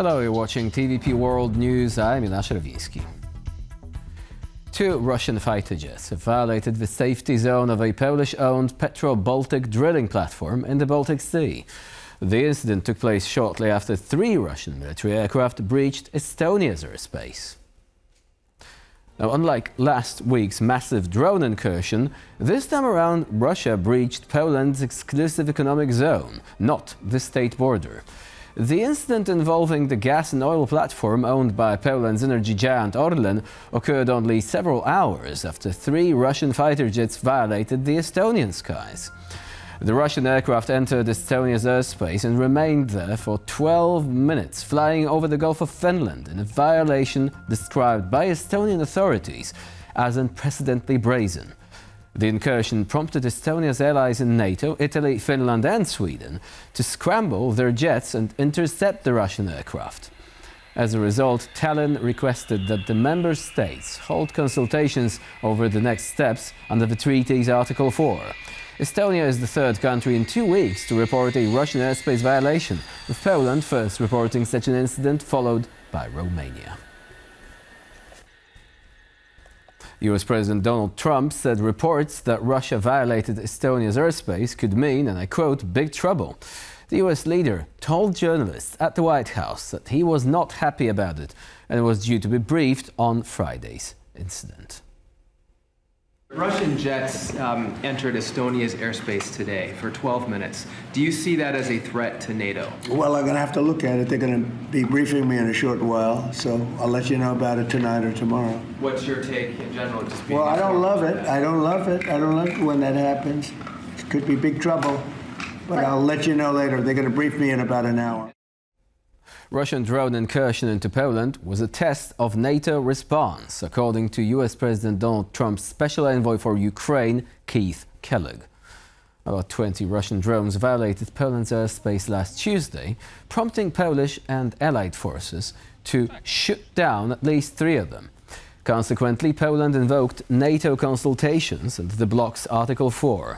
Hello, you're watching TVP World News. I'm Milasz Rawiński. Two Russian fighter jets have violated the safety zone of a Polish-owned Petro-Baltic drilling platform in the Baltic Sea. The incident took place shortly after three Russian military aircraft breached Estonia's airspace. Now, unlike last week's massive drone incursion, this time around Russia breached Poland's exclusive economic zone, not the state border. The incident involving the gas and oil platform owned by Poland's energy giant Orlen occurred only several hours after three Russian fighter jets violated the Estonian skies. The Russian aircraft entered Estonia's airspace and remained there for 12 minutes, flying over the Gulf of Finland in a violation described by Estonian authorities as unprecedentedly brazen. The incursion prompted Estonia's allies in NATO, Italy, Finland and Sweden to scramble their jets and intercept the Russian aircraft. As a result, Tallinn requested that the member states hold consultations over the next steps under the treaty's Article 4. Estonia is the third country in 2 weeks to report a Russian airspace violation, with Poland first reporting such an incident, followed by Romania. US President Donald Trump said reports that Russia violated Estonia's airspace could mean, and I quote, big trouble. The US leader told journalists at the White House that he was not happy about it and was due to be briefed on Friday's incident. Russian jets entered Estonia's airspace today for 12 minutes. Do you see that as a threat to NATO? Well, I'm going to have to look at it. They're going to be briefing me in a short while, so I'll let you know about it tonight or tomorrow. What's your take in general? Just being I don't love it. I don't love it. I don't like it when that happens. It could be big trouble, but I'll let you know later. They're going to brief me in about an hour. Russian drone incursion into Poland was a test of NATO response, according to US President Donald Trump's special envoy for Ukraine, Keith Kellogg. About 20 Russian drones violated Poland's airspace last Tuesday, prompting Polish and Allied forces to shoot down at least 3 of them. Consequently, Poland invoked NATO consultations under the bloc's Article 4.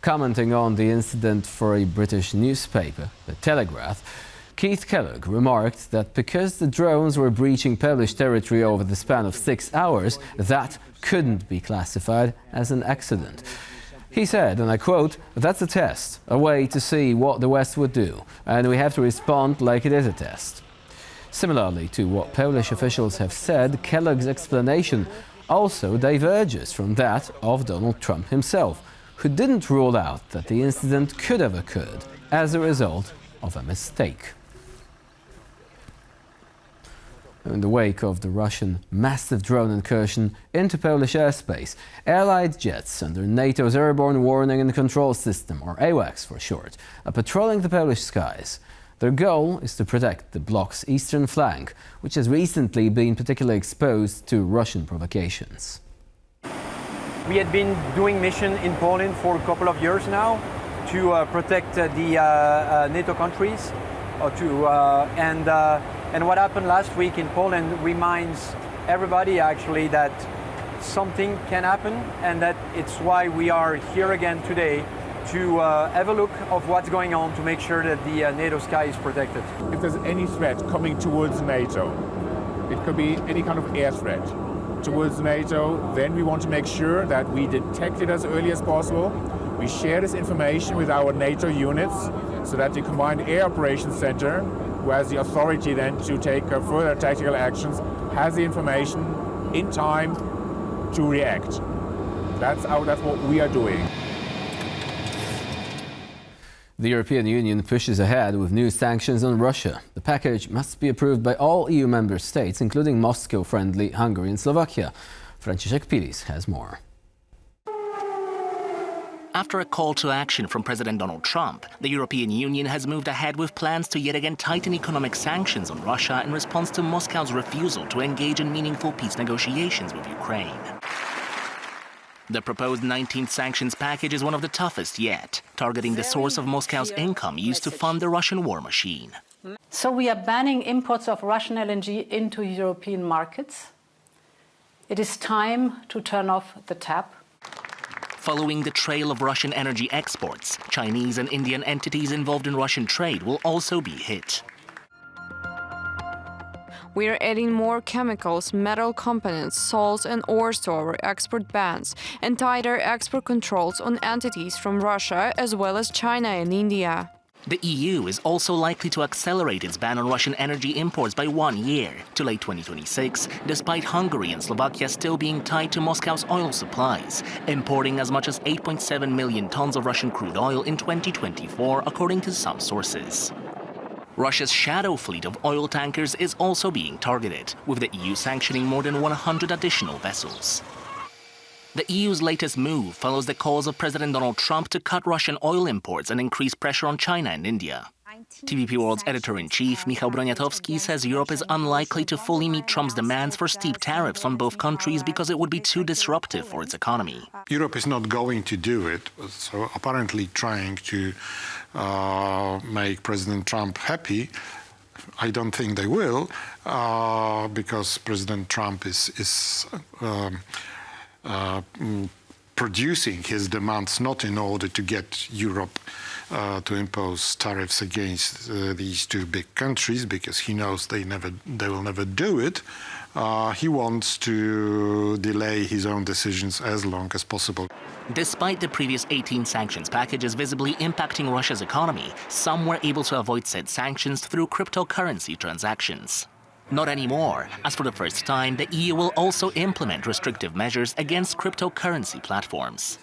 Commenting on the incident for a British newspaper, The Telegraph, Keith Kellogg remarked that because the drones were breaching Polish territory over the span of 6 hours, that couldn't be classified as an accident. He said, and I quote, "That's a test, a way to see what the West would do, and we have to respond like it is a test." Similarly to what Polish officials have said, Kellogg's explanation also diverges from that of Donald Trump himself, who didn't rule out that the incident could have occurred as a result of a mistake. In the wake of the Russian massive drone incursion into Polish airspace, Allied jets under NATO's Airborne Warning and Control System, or AWACS for short, are patrolling the Polish skies. Their goal is to protect the bloc's eastern flank, which has recently been particularly exposed to Russian provocations. We had been doing mission in Poland for a couple of years now to protect the NATO countries, and what happened last week in Poland reminds everybody actually that something can happen, and that it's why we are here again today to have a look of what's going on to make sure that the NATO sky is protected. If there's any threat coming towards NATO, it could be any kind of air threat towards NATO, then we want to make sure that we detect it as early as possible. We share this information with our NATO units so that the Combined Air Operations Center, who has the authority then to take further tactical actions, has the information in time to react. That's what we are doing. The European Union pushes ahead with new sanctions on Russia. The package must be approved by all EU member states, including Moscow-friendly Hungary and Slovakia. Franciszek Pilis has more. After a call to action from President Donald Trump, the European Union has moved ahead with plans to yet again tighten economic sanctions on Russia in response to Moscow's refusal to engage in meaningful peace negotiations with Ukraine. The proposed 19th sanctions package is one of the toughest yet, targeting the source of Moscow's income used to fund the Russian war machine. So we are banning imports of Russian LNG into European markets. It is time to turn off the tap. Following the trail of Russian energy exports, Chinese and Indian entities involved in Russian trade will also be hit. We are adding more chemicals, metal components, salts and ores to our export bans, and tighter export controls on entities from Russia as well as China and India. The EU is also likely to accelerate its ban on Russian energy imports by 1 year to late 2026, despite Hungary and Slovakia still being tied to Moscow's oil supplies, importing as much as 8.7 million tons of Russian crude oil in 2024, according to some sources. Russia's shadow fleet of oil tankers is also being targeted, with the EU sanctioning more than 100 additional vessels. The EU's latest move follows the calls of President Donald Trump to cut Russian oil imports and increase pressure on China and India. TVP World's editor-in-chief, Michał Broniatowski, says Europe is unlikely to fully meet Trump's demands for steep tariffs on both countries because it would be too disruptive for its economy. Europe is not going to do it, so apparently trying to make President Trump happy. I don't think they will, because President Trump is producing his demands not in order to get Europe to impose tariffs against these two big countries, because he knows they will never do it. He wants to delay his own decisions as long as possible. Despite the previous 18 sanctions packages visibly impacting Russia's economy, some were able to avoid said sanctions through cryptocurrency transactions. Not anymore, as for the first time, the EU will also implement restrictive measures against cryptocurrency platforms.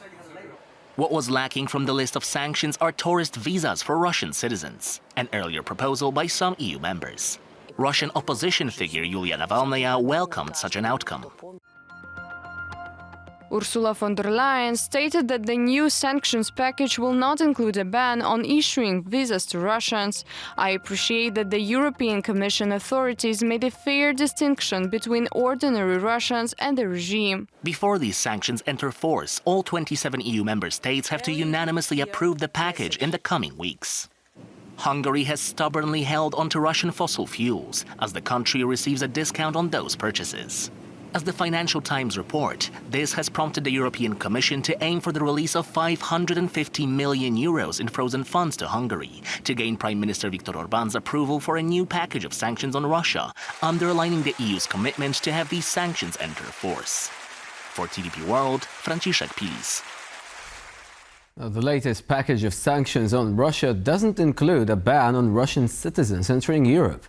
What was lacking from the list of sanctions are tourist visas for Russian citizens, an earlier proposal by some EU members. Russian opposition figure Yulia Navalnaya welcomed such an outcome. Ursula von der Leyen stated that the new sanctions package will not include a ban on issuing visas to Russians. I appreciate that the European Commission authorities made a fair distinction between ordinary Russians and the regime. Before these sanctions enter force, all 27 EU member states have to unanimously approve the package in the coming weeks. Hungary has stubbornly held onto Russian fossil fuels, as the country receives a discount on those purchases. As the Financial Times report, this has prompted the European Commission to aim for the release of 550 million euros in frozen funds to Hungary to gain Prime Minister Viktor Orbán's approval for a new package of sanctions on Russia, underlining the EU's commitment to have these sanctions enter force. For TVP World, Franciszek Pilis. The latest package of sanctions on Russia doesn't include a ban on Russian citizens entering Europe.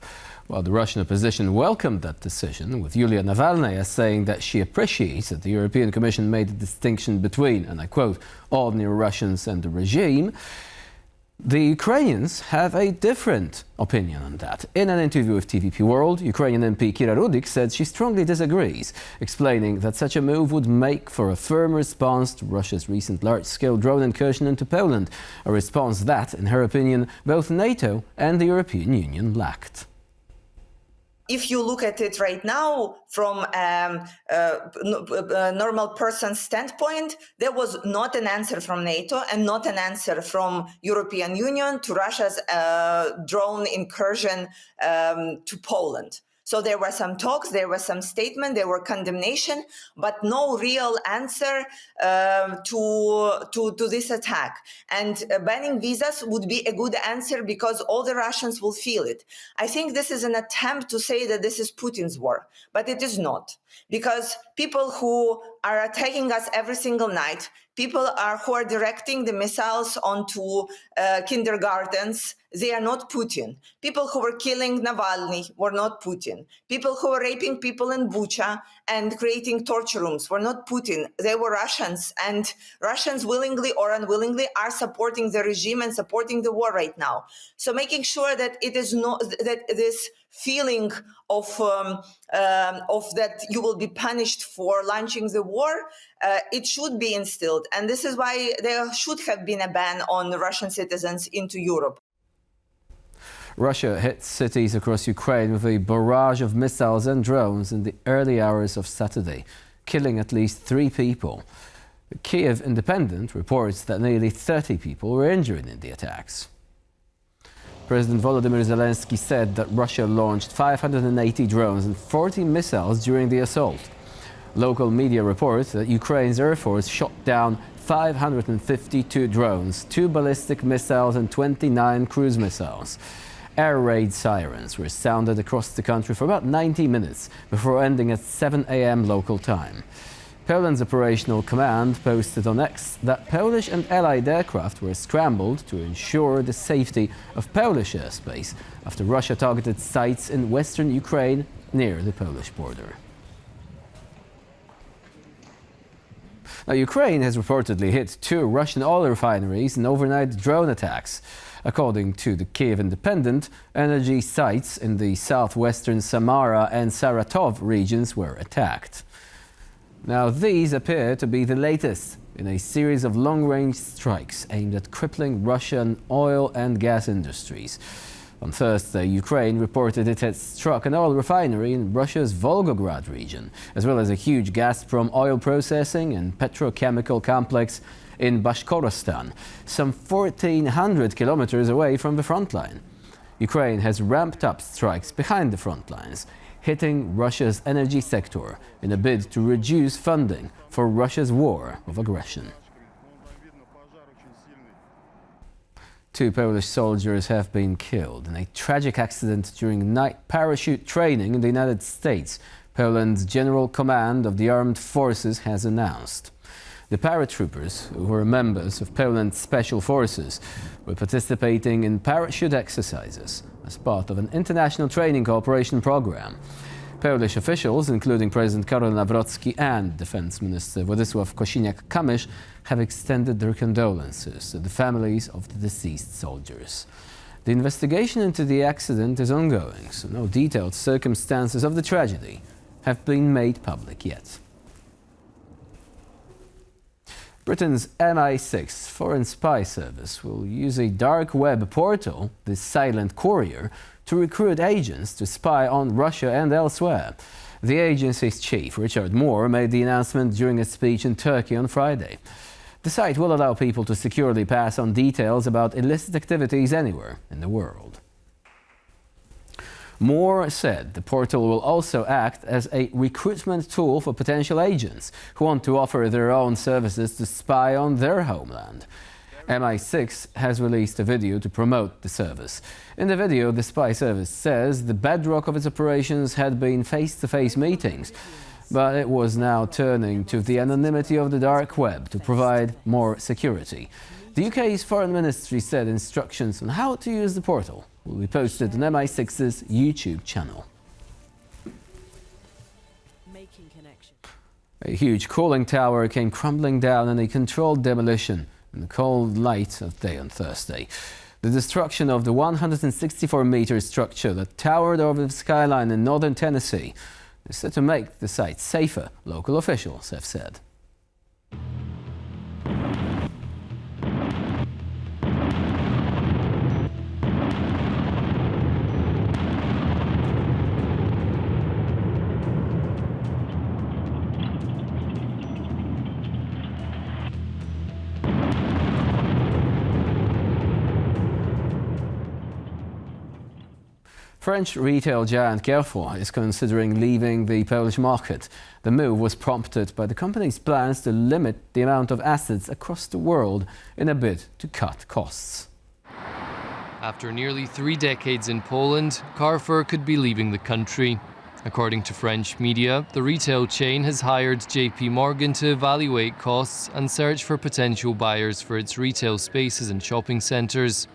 While the Russian opposition welcomed that decision, with Yulia Navalnaya saying that she appreciates that the European Commission made a distinction between, and I quote, ordinary Russians and the regime, the Ukrainians have a different opinion on that. In an interview with TVP World, Ukrainian MP Kira Rudik said she strongly disagrees, explaining that such a move would make for a firm response to Russia's recent large-scale drone incursion into Poland, a response that, in her opinion, both NATO and the European Union lacked. If you look at it right now from a normal person's standpoint, there was not an answer from NATO and not an answer from European Union to Russia's drone incursion to Poland. So there were some talks, there was some statement, there were condemnation, but no real answer to this attack. And banning visas would be a good answer because all the Russians will feel it. I think this is an attempt to say that this is Putin's war, but it is not. Because people who are attacking us every single night, people who are directing the missiles onto kindergartens, they are not Putin. People who were killing Navalny were not Putin. People who were raping people in Bucha and creating torture rooms were not Putin. They were Russians, and Russians willingly or unwillingly are supporting the regime and supporting the war right now. So making sure that it is not that this feeling of that you will be punished for launching the war, it should be instilled. And this is why there should have been a ban on Russian citizens into Europe. Russia hit cities across Ukraine with a barrage of missiles and drones in the early hours of Saturday, killing at least 3 people. The Kiev Independent reports that nearly 30 people were injured in the attacks. President Volodymyr Zelensky said that Russia launched 580 drones and 40 missiles during the assault. Local media report that Ukraine's Air Force shot down 552 drones, 2 ballistic missiles and 29 cruise missiles. Air raid sirens were sounded across the country for about 90 minutes before ending at 7 a.m. local time. Poland's operational command posted on X that Polish and Allied aircraft were scrambled to ensure the safety of Polish airspace after Russia targeted sites in western Ukraine near the Polish border. Now, Ukraine has reportedly hit 2 Russian oil refineries in overnight drone attacks. According to the Kiev Independent, energy sites in the southwestern Samara and Saratov regions were attacked. Now, these appear to be the latest in a series of long-range strikes aimed at crippling Russian oil and gas industries. On Thursday, Ukraine reported it had struck an oil refinery in Russia's Volgograd region, as well as a huge Gazprom oil processing and petrochemical complex in Bashkortostan, some 1,400 kilometers away from the front line. Ukraine has ramped up strikes behind the front lines, hitting Russia's energy sector in a bid to reduce funding for Russia's war of aggression. 2 Polish soldiers have been killed in a tragic accident during night parachute training in the United States, Poland's General Command of the Armed Forces has announced. The paratroopers, who were members of Poland's Special Forces, were participating in parachute exercises as part of an international training cooperation program. Polish officials, including President Karol Nawrocki and Defense Minister Władysław Kosiniak-Kamysz, have extended their condolences to the families of the deceased soldiers. The investigation into the accident is ongoing, so no detailed circumstances of the tragedy have been made public yet. Britain's MI6 foreign spy service will use a dark web portal, the Silent Courier, to recruit agents to spy on Russia and elsewhere. The agency's chief, Richard Moore, made the announcement during a speech in Turkey on Friday. The site will allow people to securely pass on details about illicit activities anywhere in the world. Moore said the portal will also act as a recruitment tool for potential agents who want to offer their own services to spy on their homeland. MI6 has released a video to promote the service. In the video, the spy service says the bedrock of its operations had been face-to-face meetings, but it was now turning to the anonymity of the dark web to provide more security. The UK's Foreign Ministry said instructions on how to use the portal will be posted on MI6's YouTube channel. A huge cooling tower came crumbling down in a controlled demolition in the cold light of day on Thursday. The destruction of the 164-meter structure that towered over the skyline in northern Tennessee is set to make the site safer, local officials have said. French retail giant Carrefour is considering leaving the Polish market. The move was prompted by the company's plans to limit the amount of assets across the world in a bid to cut costs. After nearly 3 decades in Poland, Carrefour could be leaving the country. According to French media, the retail chain has hired JP Morgan to evaluate costs and search for potential buyers for its retail spaces and shopping centres.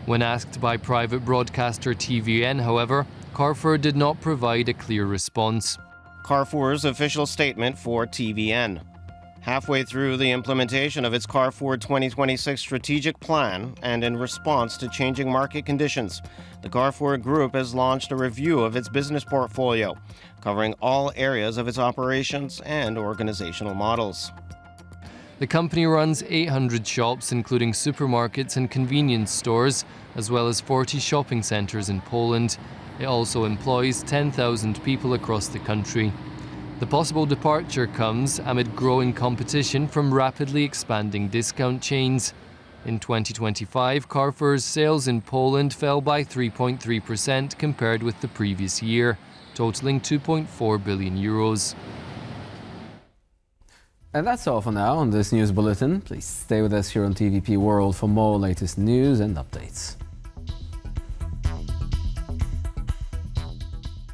When asked by private broadcaster TVN, however, Carrefour did not provide a clear response. Carrefour's official statement for TVN. Halfway through the implementation of its Carrefour 2026 strategic plan and in response to changing market conditions, the Carrefour Group has launched a review of its business portfolio, covering all areas of its operations and organizational models. The company runs 800 shops, including supermarkets and convenience stores, as well as 40 shopping centres in Poland. It also employs 10,000 people across the country. The possible departure comes amid growing competition from rapidly expanding discount chains. In 2025, Carrefour's sales in Poland fell by 3.3% compared with the previous year, totaling €2.4 billion. And that's all for now on this news bulletin. Please stay with us here on TVP World for more latest news and updates.